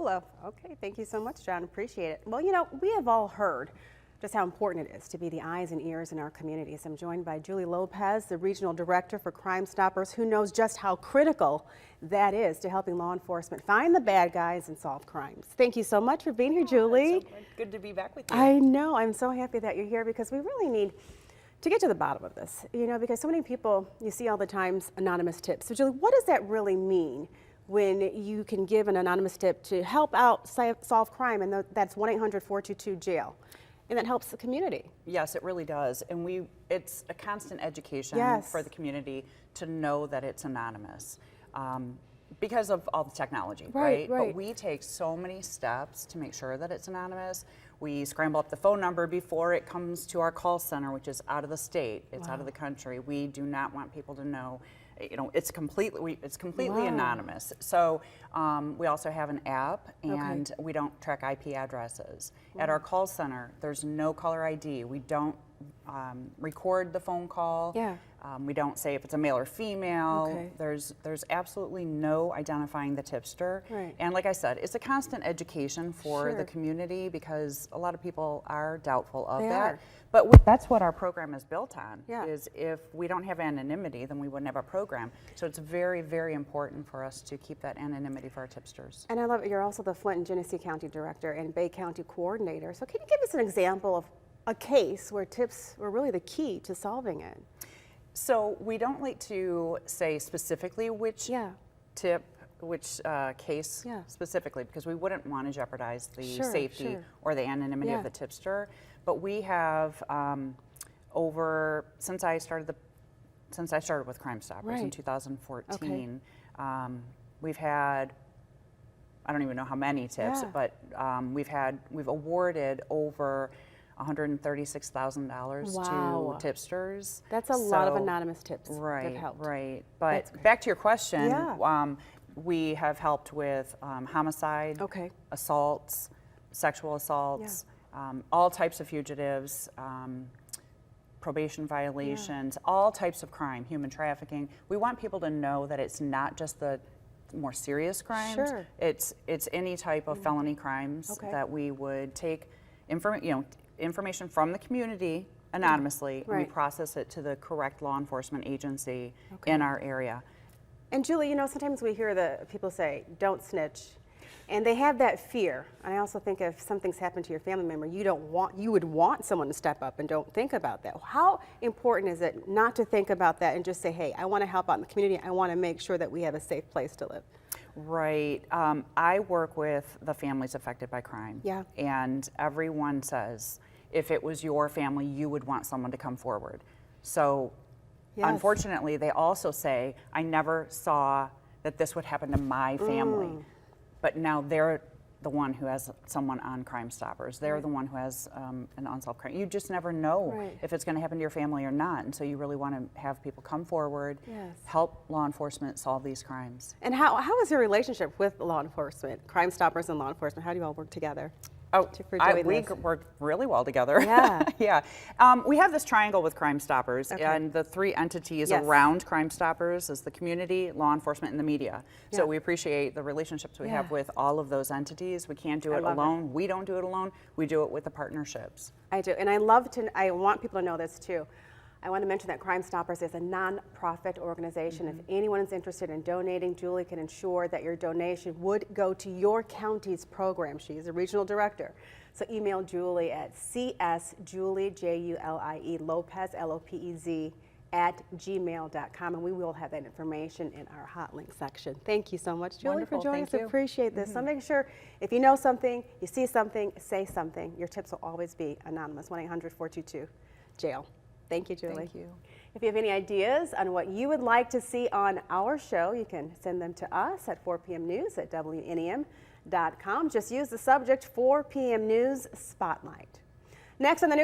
Hello. Okay, thank you so much, John. Appreciate it. Well, we have all heard just how important it is to be the eyes and ears in our communities. I'm joined by Julie Lopez, the Regional Director for Crime Stoppers, who knows just how critical that is to helping law enforcement find the bad guys and solve crimes. Thank you so much for being here, Julie. It's so good to be back with you. I know. I'm so happy that you're here because we really need to get to the bottom of this, because so many people, you see all the times, anonymous tips. So Julie, what does that really mean when you can give an anonymous tip to help out solve crime, and that's 1-800-422-JAIL, and that helps the community? Yes, it really does. And it's a constant education for the community to know that it's anonymous. Because of all the technology, right? But we take so many steps to make sure that it's anonymous. We scramble up the phone number before it comes to our call center, which is out of the state, it's out of the country. We do not want people to know, it's completely anonymous. So we also have an app, and we don't track IP addresses. At our call center, there's no caller ID. We don't record the phone call. We don't say if it's a male or female. There's absolutely no identifying the tipster. And like I said, it's a constant education for the community because a lot of people are doubtful of that. But that's what our program is built on, is if we don't have anonymity, then we wouldn't have a program. So it's very, very important for us to keep that anonymity for our tipsters. And I love it. You're also the Flint and Genesee County Director and Bay County Coordinator. So can you give us an example of a case where tips were really the key to solving it? So we don't like to say specifically which tip, which case specifically, because we wouldn't want to jeopardize the safety or the anonymity of the tipster. But we have since I started with Crime Stoppers in 2014, we've had, I don't even know how many tips, but we've awarded over $136,000 to tipsters. That's a lot of anonymous tips. Right. But back to your question, we have helped with homicide, assaults, sexual assaults, all types of fugitives, probation violations, all types of crime, human trafficking. We want people to know that it's not just the more serious crimes. It's any type of felony crimes that we would take information from the community anonymously, and we process it to the correct law enforcement agency in our area. And Julie, sometimes we hear the people say, don't snitch, and they have that fear. And I also think if something's happened to your family member, you would want someone to step up and don't think about that. How important is it not to think about that and just say, hey, I want to help out in the community. I want to make sure that we have a safe place to live. Right. I work with the families affected by crime. And everyone says, if it was your family, you would want someone to come forward. So unfortunately, they also say, I never saw that this would happen to my family. But now they're the one who has someone on Crime Stoppers. They're the one who has an unsolved crime. You just never know if it's going to happen to your family or not. And so you really want to have people come forward, help law enforcement solve these crimes. And how is your relationship with law enforcement, Crime Stoppers and law enforcement? How do you all work together? We work really well together. We have this triangle with Crime Stoppers, and the three entities around Crime Stoppers is the community, law enforcement, and the media. So we appreciate the relationships we have with all of those entities. We can't do it alone. We don't do it alone. We do it with the partnerships. I do, and I want people to know this too. I want to mention that Crime Stoppers is a non-profit organization. If anyone is interested in donating, Julie can ensure that your donation would go to your county's program. She is a regional director. So email Julie at csjulie, Julie, Lopez, Lopez, @gmail.com, and we will have that information in our hot link section. Thank you so much, Julie, for joining us. Appreciate this. So make sure if you know something, you see something, say something. Your tips will always be anonymous. 1-800-422-JAIL. Thank you, Julie. Thank you. If you have any ideas on what you would like to see on our show, you can send them to us at 4pmnews@wnem.com. Just use the subject 4 p.m. News Spotlight. Next on the news.